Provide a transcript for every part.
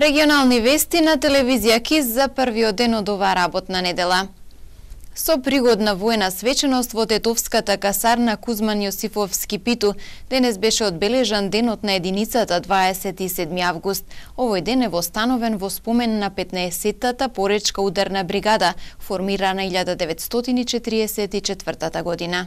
Регионални вести на телевизија КИС за првиот ден од оваа работна недела. Со пригодна воена свеченост во тетовската касарна Кузман Јосифовски Питу, денес беше одбележан денот на единицата 27 август. Овој ден е востановен во спомен на 15-тата поречка ударна бригада, формирана 1944 година.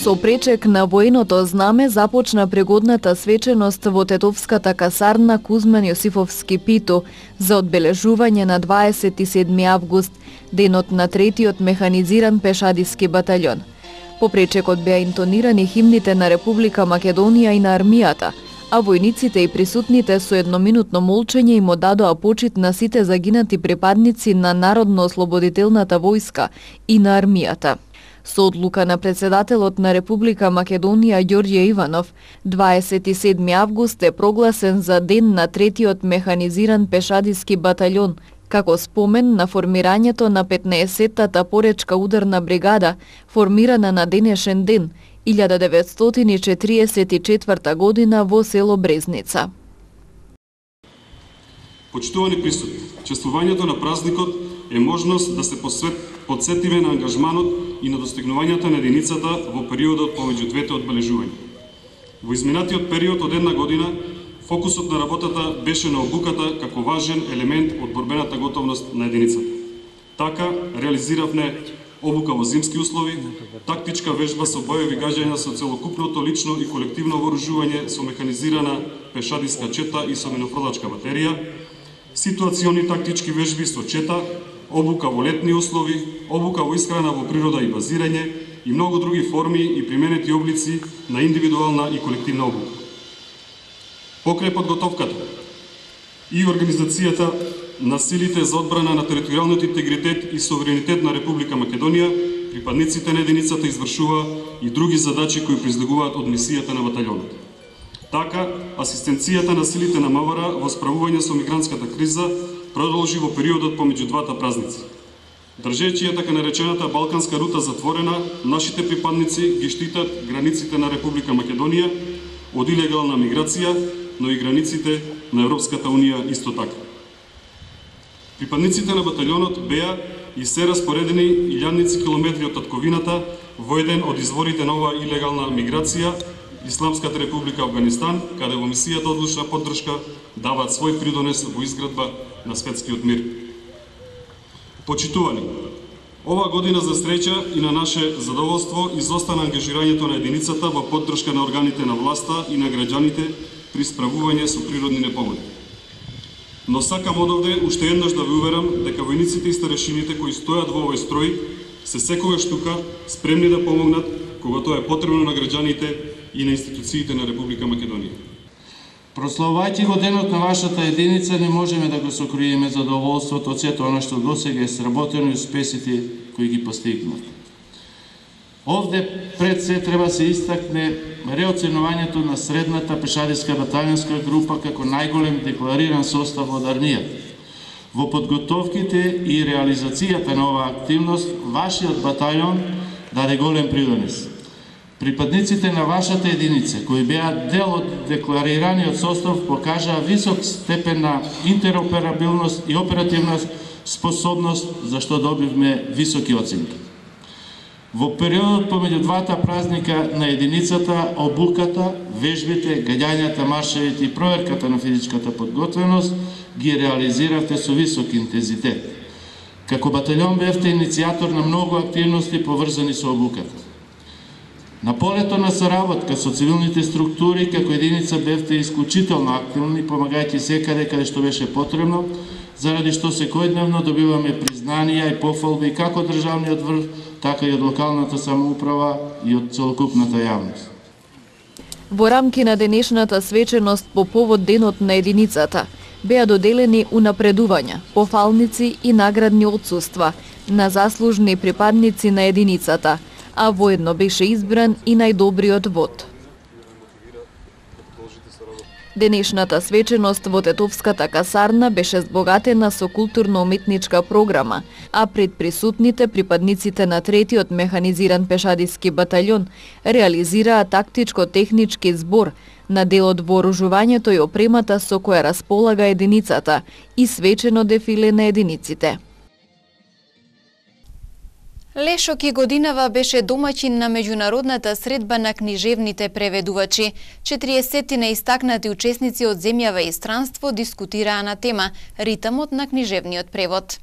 Со пречек на военото знаме започна пригодната свеченост во тетовската касарна Кузман Јосифовски Питу за одбележување на 27 август, денот на третиот механизиран пешадиски батальон. По пречекот беа интонирани химните на Република Македонија и на армијата, а војниците и присутните со едноминутно молчење им одадоа почит на сите загинати припадници на Народно-ослободителната војска и на армијата. Со одлука на председателот на Република Македонија Ѓорѓе Иванов, 27 август е прогласен за ден на третиот механизиран пешадиски батальон, како спомен на формирањето на 15-тата поречка ударна бригада, формирана на денешен ден, 1944 година во село Брезница. Почитувани присутни, чествувањето на празникот е можност да се подсетиме на ангажманот и на достигнувањата на единицата во периодот помеѓу двете одбележувања. Во изминатиот период од една година, фокусот на работата беше на обуката како важен елемент од борбената готовност на единицата. Така, реализиравме обука во зимски услови, тактичка вежба со боеви гаѓања со целокупното лично и колективно вооружување со механизирана пешадиска чета и со минопродачка батерија, ситуациони тактички вежби со чета, обука во летни услови, обука во исхрана во природа и базирање и многу други форми и применети облици на индивидуална и колективна обука. Покрај подготовката и организацијата на силите за одбрана на територијалниот интегритет и суверенитет на Република Македонија, припадниците на единицата извршува и други задачи кои произлегуваат од мисијата на батальонот. Така, асистенцијата на силите на МВР во справување со мигрантската криза продолжи во периодот помеѓу двата празници. Држејќи ја така наречената Балканска рута затворена, нашите припадници ги штитат границите на Република Македонија од илегална миграција, но и границите на Европската Унија исто така. Припадниците на батальонот беа и се распоредени илјадници километри од татковината во еден од изворите на оваа илегална миграција, Исламската република Афганистан, каде во мисијата одлучна поддршка даваат свој придонес во изградба на светскиот мир. Почитувани, оваа година за среќа и на наше задоволство изостана ангажирањето на единицата во поддршка на органите на власта и на граѓаните при справување со природни непогоди. Но сакам одовде уште еднаш да ве уверам дека војниците и старешините кои стојат во овој строј се секогаш тука спремни да помогнат кога тоа е потребно на граѓаните и на институциите на Република Македонија. Прославувајќи го денот на вашата единица, не можеме да го сокриеме задоволството од сето она што досега е сработено и успесите кои ги постигнат. Овде пред се треба се истакне реоценувањето на средната пешадиска баталјонска група како најголем деклариран состав од армијата. Во подготовките и реализацијата на оваа активност, вашиот батальон даде голем придонес. Припадниците на вашата единица, кои беа дел од декларираниот состав, покажаа висок степен на интероперабилност и оперативна способност, за што добивме високи оценки. Во периодот помеѓу двата празника на единицата, обуката, вежбите, гаѓањата, маршевите и проверката на физичката подготвеност ги реализиравте со висок интензитет. Како батальон бевте иницијатор на многу активности поврзани со обуката. На полето на соработка со цивилните структури, како единица бевте исклучително активни, помагајќи секаде каде што беше потребно, заради што секојдневно добиваме признанија и пофалби како државниот врв, така и од локалната самоуправа и од целокупната јавност. Во рамки на денешната свеченост по повод денот на единицата беа доделени унапредувања, пофалници и наградни отсуства на заслужни припадници на единицата, а воедно беше избран и најдобриот вод. Денешната свеченост во Тетовската касарна беше збогатена со културно-уметничка програма, а пред присутните припадниците на 3-тиот механизиран пешадиски батальон реализираа тактичко-технички збор на дел од вооружувањето и опремата со која располага единицата и свечено дефиле на единиците. Лешок и годинава беше домаќин на меѓународната средба на книжевните преведувачи. 40 истакнати учесници од земјава и странство дискутираа на тема ритмот на книжевниот превод.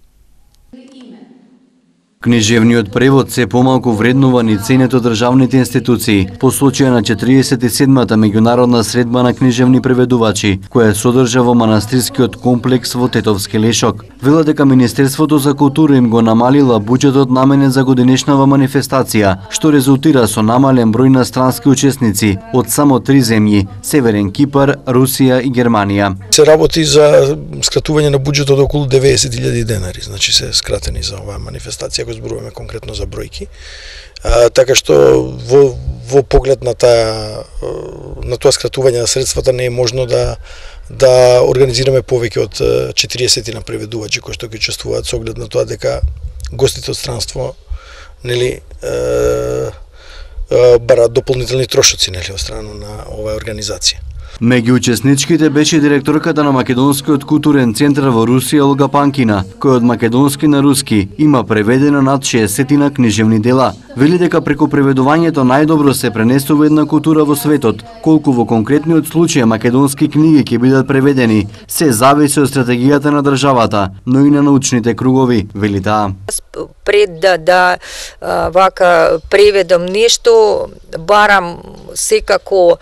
Книжевниот превод се помалку вреднуван и ценет од државните институции по случај на 47-та меѓународна средба на книжевни преведувачи, која содржа во манастирскиот комплекс во Тетовски Лешок. Вела дека Министерството за култура им го намалила буџетот наменет за годинешнава манифестација, што резултира со намален број на странски учесници од само 3 земји: Северен Кипар, Русија и Германија. Се работи за скратување на буџетот околу 90.000 денари, значи се скратени за оваа манифестација, ако зборуваме конкретно за бројки. Така што во поглед на тоа скратување на средствата не е можно да организираме повеќе од 40 на преведувачи кои што ќе учествуваат, со оглед на тоа дека гостите од странство бараат дополнителни трошоци од страна на оваа организација. Меѓу учесничките беше директорката на Македонскиот културен центар во Русија Олга Панкина, кој од македонски на руски има преведено над 60 книжевни дела. Вели дека преку преведувањето најдобро се пренесува една култура во светот. Колку во конкретниот случај македонски книги ќе бидат преведени, се зависи од стратегијата на државата, но и на научните кругови, вели таа. Пред да вака преведам нешто, барам секако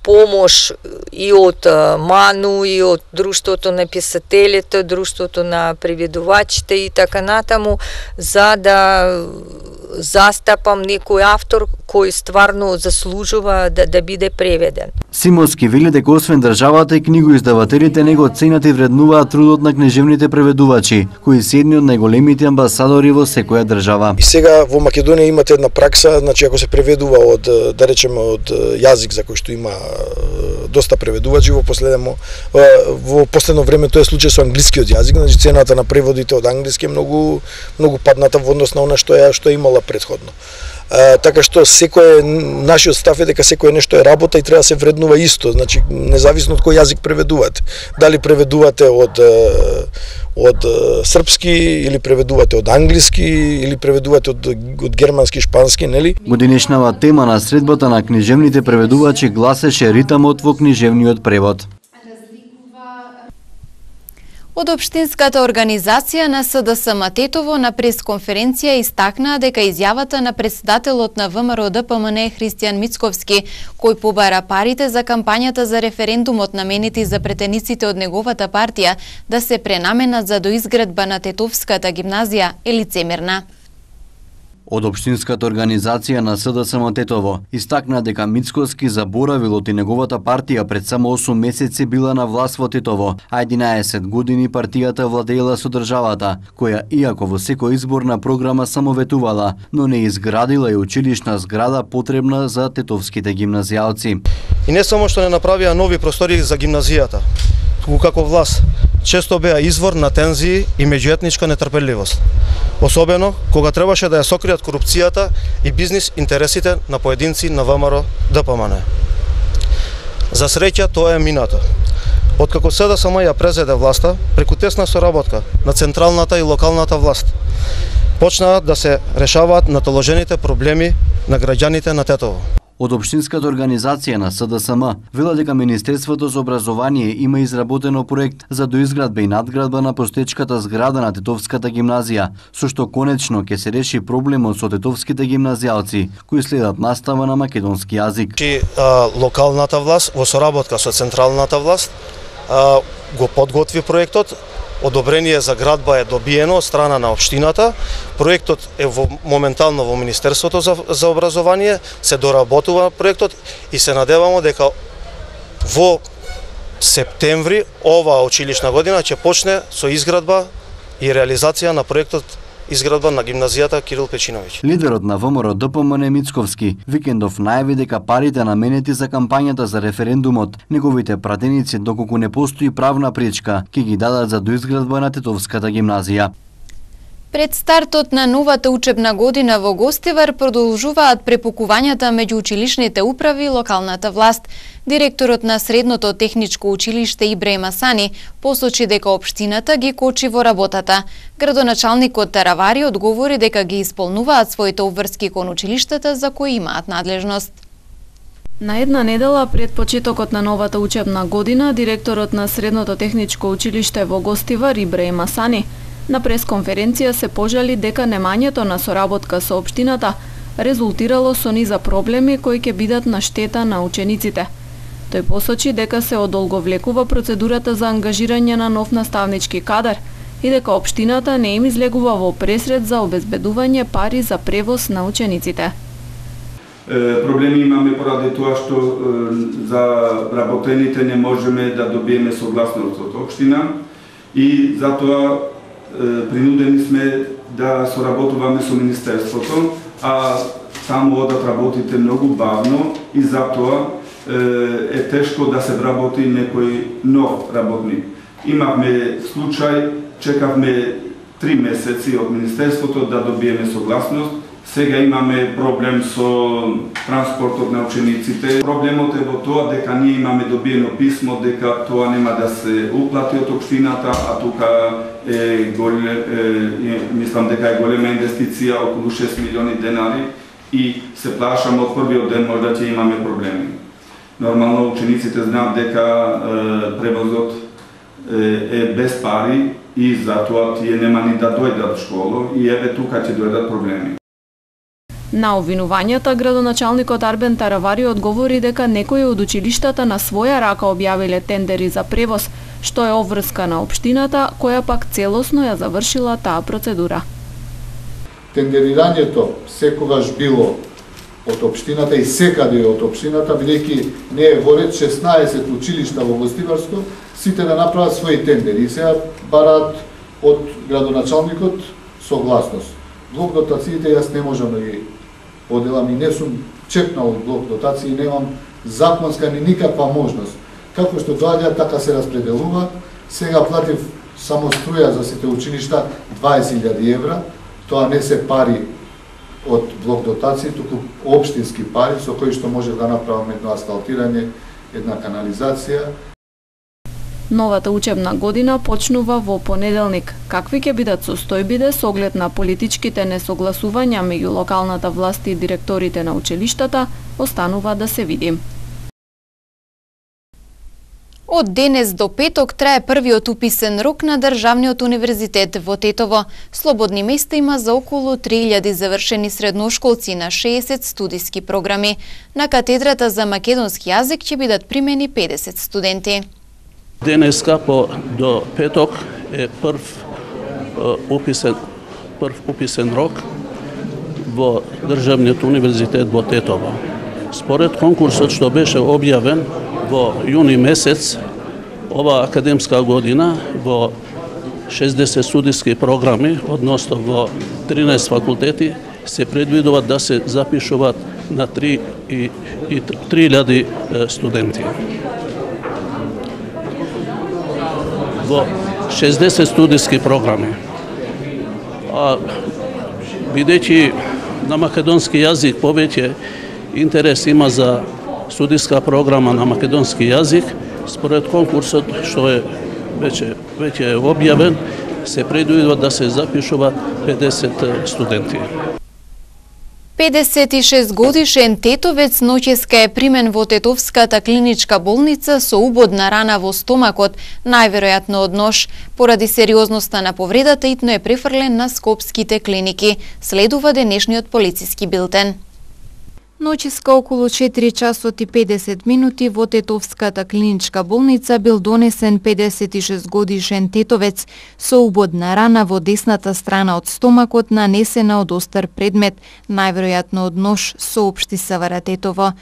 помош и од МАНУ, и од Друштвото на писателите, Друштвото на преведувачите и така натаму, за да застапам некој автор кој стварно заслужува да биде преведен. Симонски вели дека освен државата и книгоиздавателите него ценат и вреднуваат трудот на книжевните преведувачи, кои се едни од најголемите амбасадори во секоја држава. И сега во Македонија имате една пракса, значи ако се преведува од, да речеме, од јазик за кој што има доста преведувачи, во последно време тоа е случај со англискиот јазик, значи цената на преводите од англиски е многу падната во однос на она што имала предходно. Така што нашиот став е дека секое нешто е работа и треба да се вреднува исто, значи независно од кој јазик преведувате. Дали преведувате од српски или преведувате од англиски или преведувате од германски, шпански, нели? Годинешнава тема на средбата на книжевните преведувачи гласеше ритмот во книжевниот превод. Од Општинската организација на СДСМ Тетово на пресконференција истакнаа дека изјавата на председателот на ВМРО ДПМН Христијан Мицковски, кој побара парите за кампањата за референдумот наменети за претениците од неговата партија да се пренаменат за доизградба на Тетовската гимназија, е лицемерна. Од Општинската организација на СДСМ Тетово истакна дека Мицковски заборавил од неговата партија пред само 8 месеци била на власт во Тетово, а 11 години партијата владеела со државата, која иако во секој изборна програма самоветувала, но не изградила и училишна зграда потребна за тетовските гимназијалци. И не само што не направија нови простори за гимназијата, туку како власт често беа извор на тензии и меѓуетничка нетрпеливост. Особено кога требаше да ја сокријат корупцијата и бизнис интересите на поединци на ВМРО ДПМН. За среќа тоа е минато. Откако СДСМ ја презеде власта, преку тесна соработка на централната и локалната власт, почнаа да се решаваат натоложените проблеми на граѓаните на Тетово. Од Општинската организација на СДСМ вела дека Министерството за образование има изработено проект за доизградба и надградба на постоечката зграда на Тетовската гимназија, со што конечно ќе се реши проблемот со тетовските гимназијалци кои следат настава на македонски јазик. Локалната власт во соработка со централната власт го подготви проектот. Одобрение за градба е добиено од страна на општината. Проектот е моментално во Министерството за образование, се доработува проектот и се надевамо дека во септември оваа училишна година ќе почне со изградба и реализација на проектот изградба на гимназијата Кирил Печиновиќ. Лидерот на ВМРО ДПМН Мицковски викендов најави дека парите наменети за кампањата за референдумот, неговите пратеници доколку не постои правна пречка, ќе ги дадат за доизградба на Тетовската гимназија. Пред стартот на новата учебна година во Гостивар продолжуваат препукувањата меѓу училишните управи и локалната власт. Директорот на Средното техничко училиште Ибраим Асани посочи дека општината ги кочи во работата. Градоначалникот Таравари одговори дека ги исполнуваат своите обврски кон училиштата за кои имаат надлежност. На една недела пред почетокот на новата учебна година, директорот на Средното техничко училиште во Гостивар Ибраим Асани на пресконференција се пожали дека немањето на соработка со општината резултирало со низа проблеми кои ќе бидат на штета на учениците. Тој посочи дека се одолговлекува процедурата за ангажирање на нов наставнички кадар и дека општината не им излегува во пресред за обезбедување пари за превоз на учениците. Проблеми имаме поради тоа што за работените не можеме да добиеме согласност од општина и затоа принудени сме да соработуваме со Министерството, а таму одат работите многу бавно и затоа е тешко да се вработи некој нов работник. Имавме случај, чекавме 3 месеци од Министерството да добиеме согласност. Сега имаме проблем со транспортот на учениците. Проблемот е во тоа дека ние имаме добиено писмо дека тоа нема да се уплати од општината, а тука мислам дека е голема инвестиција, околу 6 милиони денари и се плашам од првиот ден можда ќе имаме проблеми. Нормално учениците знаат дека превозот е без пари и затоа тие нема ни да дојдат во школа и еве тука ќе дојдат проблеми. На обвинувањата, градоначалникот Арбен Таравари одговори дека некои од училиштата на своја рака објавиле тендери за превоз, што е обврска на општината, која пак целосно ја завршила таа процедура. Тендерирањето секогаш било од општината и секаде од општината, бидејќи не е во ред 16 училишта во Гостиварско, сите да направат своји тендери и сега бараат од градоначалникот согласност. Блок дотациите јас не можам да ги поделам и не сум чекнал од блок дотации, немам законска ни никаква можност. Како што доаѓа, така се распределува. Сега платив само струја за сите училишта 20.000 евра. Тоа не се пари од блок дотации, туку општински пари со кои што може да направам едно асфалтирање, една канализација. Новата учебна година почнува во понеделник. Какви ќе бидат состојбите со оглед на политичките несогласувања меѓу локалната власт и директорите на училиштата, останува да се види. Од денес до петок трае првиот уписен рок на Државниот универзитет во Тетово. Слободни места има за околу 3000 завршени средношколци на 60 студиски програми. На катедрата за македонски јазик ќе бидат примени 50 студенти. Денеска до петок е прв уписен рок во Државниот универзитет во Тетово. Според конкурсот што беше објавен во јуни месец оваа академска година во 60 студиски програми, односно во 13 факултети, се предвидува да се запишуваат на 3000 студенти. Во 60 студиски програми. Бидејќи на македонски јазик повеќе интерес има за студиска програма на македонски јазик, според конкурсот што е веќе објавен, се предвидува да се запишува 50 студенти. 56 годишен тетовец ноќеска е примен во Тетовската клиничка болница со убодна рана во стомакот, најверојатно од нож. Поради сериозноста на повредата, итно е префрлен на скопските клиники. Следува денешниот полициски билтен. Ноќеска околу 4 часот и 50 минути во Тетовската клиничка болница бил донесен 56 годишен тетовец со убодна рана во десната страна од стомакот, нанесена од остар предмет, најверојатно од нож, соопшти СВР Тетово.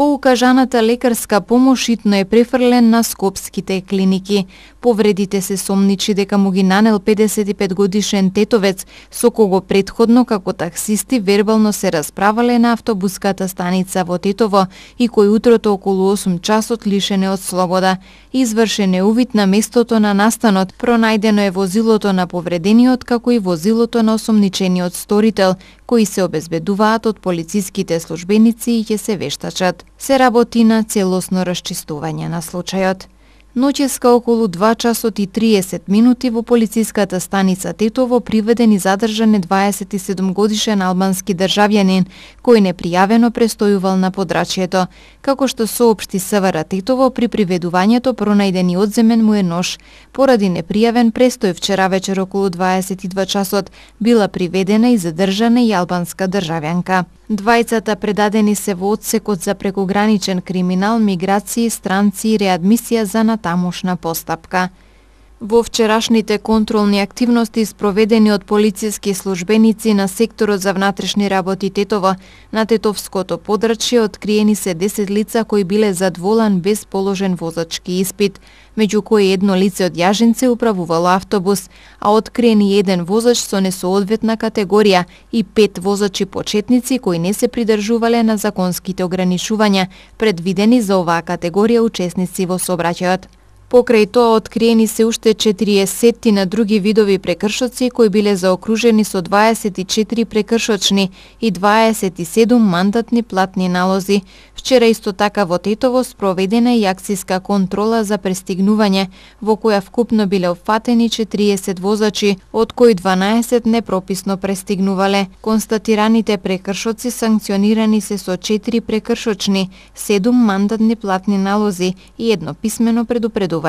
По укажаната лекарска помош итно е префрлен на скопските клиники. Повредите се сомничи дека му ги нанел 55 годишен тетовец, со кого претходно како таксисти вербално се расправале на автобуската станица во Тетово и кој утрото околу 8 часот лишен е од слобода. Извршен е увид на местото на настанот, пронајдено е возилото на повредениот како и возилото на осомничениот сторител, кои се обезбедуваат од полициските службеници и ќе се вештачат. Се работи на целосно расчистување на случајот. Ноќеска околу 2 часот и 30 минути во полициската станица Тетово приведен и задржан е 27 годишен албански државјанин кој непријавено престојувал на подрачјето. Како што соопшти СВР Тетово, при приведувањето пронајден и одземен му е нож. Поради непријавен престој вчера вечер околу 22 часот била приведена и задржана и албанска државјанка. Двајцата предадени се во одсекот за прекограничен криминал, миграции, странци и реадмисија за натамошна постапка. Во вчерашните контролни активности спроведени од полициски службеници на секторот за внатрешни работи Тетово, на тетовското подрачје откриени се 10 лица кои биле задволан без положен возачки испит, меѓу кои едно лице од Јажинце управувало автобус, а откриени еден возач со несоодветна категорија и 5 возачи почетници кои не се придржувале на законските ограничувања предвидени за оваа категорија учесници во сообраќајот. Покрај тоа откриени се уште 40 на други видови прекршоци кои биле заокружени со 24 прекршочни и 27 мандатни платни налози. Вчера исто така во Тетово спроведена и акцијска контрола за престигнување, во која вкупно биле опфатени 40 возачи, од кои 12 непрописно престигнувале. Констатираните прекршоци санкционирани се со 4 прекршочни, 7 мандатни платни налози и едно писмено предупредување.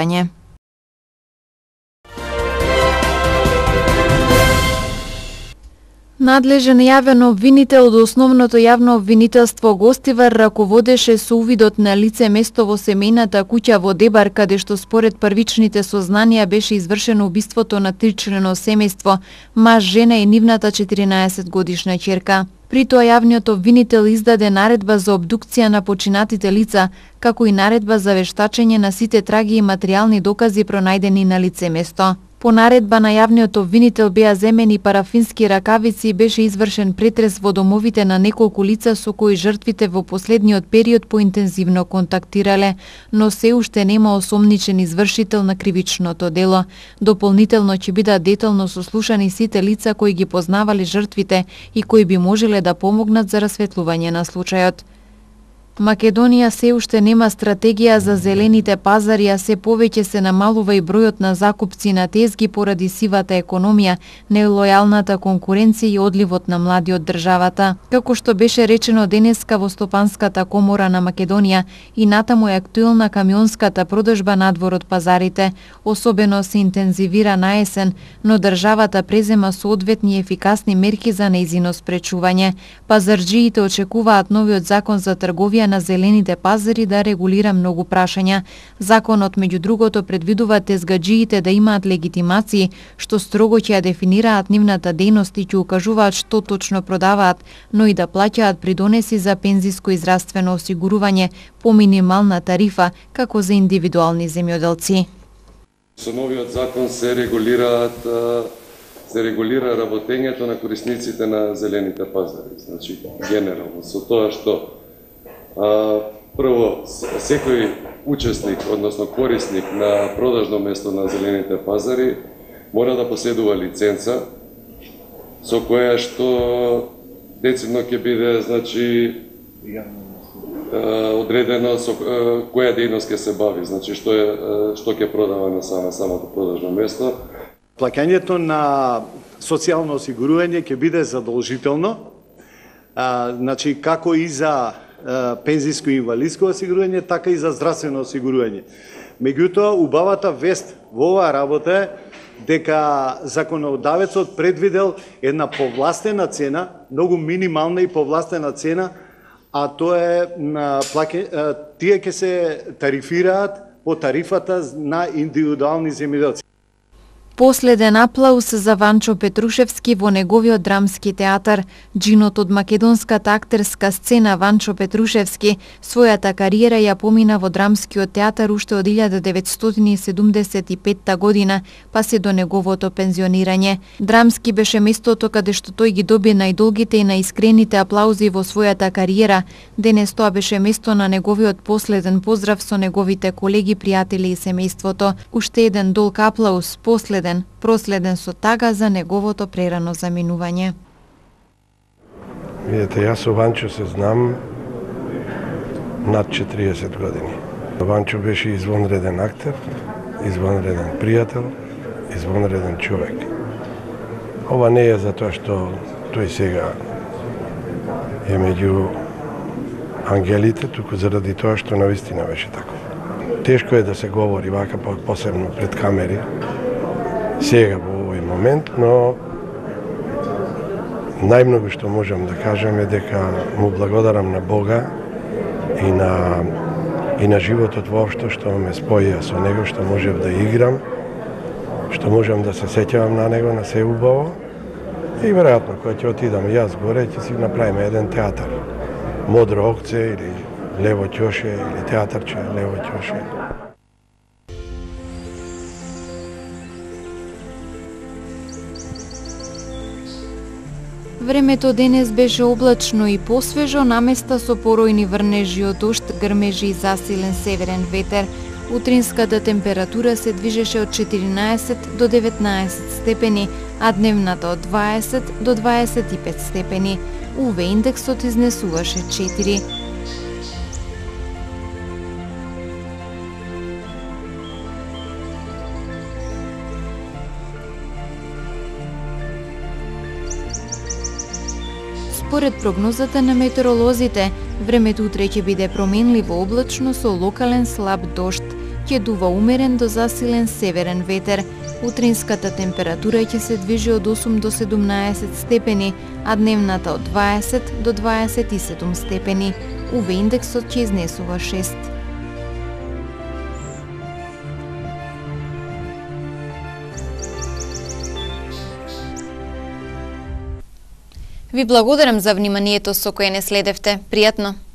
Надлежен јавен обвинител од Основното јавно обвинителство Гостивар раководеше со увидот на лице место во семејната куќа во Дебар, каде што според првичните сознанија беше извршено убиството на тричлено семејство, маж, жена и нивната 14 годишна ќерка. При тоа јавниот обвинител издаде наредба за обдукција на починатите лица, како и наредба за вештачење на сите траги и материјални докази пронајдени на лице место. По наредба на јавниот обвинител беа земени парафински ракавици и беше извршен претрес во домовите на неколку лица со кои жртвите во последниот период поинтензивно контактирале, но се уште нема осомничен извршител на кривичното дело. Дополнително ќе бидат детално сослушани сите лица кои ги познавале жртвите и кои би можеле да помогнат за расветлување на случајот. Македонија се уште нема стратегија за зелените пазари, а се повеќе се намалува и бројот на закупци на тезги поради сивата економија, нелојалната конкуренција и одливот на млади од државата. Како што беше речено денеска во Стопанската комора на Македонија, и натаму е актуелна камионската продажба надвор од пазарите. Особено се интензивира на есен, но државата презема соодветни ефикасни мерки за нејзино спречување. Пазарџиите очекуваат новиот закон за трговија на зелените пазари да регулира многу прашања. Законот меѓу другото предвидува тезгаџиите да имаат легитимации, што строго ќе ја дефинираат нивната дејност и ќе укажуваат што точно продаваат, но и да плаќаат придонеси за пензиско и здравствено осигурување по минимална тарифа, како за индивидуални земјоделци. Со новиот закон се регулира работењето на корисниците на зелените пазари, значи генерално со тоа што прво, секој учесник, односно корисник на продажно место на зелените пазари мора да поседува лиценца со која што децидно ќе биде, значи, одредено со која дејност ќе се бави, значи што ќе продава на самото продажно место. Плаќањето на социјално осигурување ќе биде задолжително, значи како и за пензиско и инвалидско осигурување, така и за здравствено осигурување. Меѓутоа, убавата вест во оваа работа е дека законодавецот предвидел една повластена цена, многу минимална и повластена цена, а тоа е тие ќе се тарифираат по тарифата на индивидуални земјоделци. Последен аплауз за Ванчо Петрушевски во неговиот драмски театар. Джинот од македонската актерска сцена Ванчо Петрушевски својата кариера ја помина во драмскиот театар уште од 1975 година, па се до неговото пензионирање. Драмски беше местото каде што тој ги доби најдолгите и најискрените аплаузи во својата кариера. Денес тоа беше место на неговиот последен поздрав со неговите колеги, пријатели и семејството. Уште еден долг аплауз, проследен со тага за неговото прерано заминување. Видете, јас со Ванчо се знам над 40 години. Ванчо беше извонреден актер, извонреден пријател, извонреден човек. Ова не е затоа што тој сега е меѓу ангелите, туку заради тоа што навистина беше тако. Тешко е да се говори вака, посебно пред камери, сега во овој момент, но најмногу што можам да кажам е дека му благодарам на Бога и на животот воопшто што ме споја со него, што можев да играм, што можам да се сеќавам на него, на се убаво. И веројатно кога ќе отидам јас горе, ќе си направиме еден театар. Модро окце или Лево Ќоше или театарче Лево Ќоше. Времето денес беше облачно и посвежо, наместа со поројни врнежи од дожд, грмежи и засилен северен ветер. Утринската температура се движеше од 14 до 19 степени, а дневната од 20 до 25 степени. УВ индексот изнесуваше 4. Според прогнозата на метеоролозите, времето утре ќе биде променливо облачно со локален слаб дожд. Ќе дува умерен до засилен северен ветер. Утринската температура ќе се движи од 8 до 17 степени, а дневната од 20 до 27 степени. УВ индексот ќе изнесува 6. Ви благодарам за вниманието со кое не следевте. Пријатно!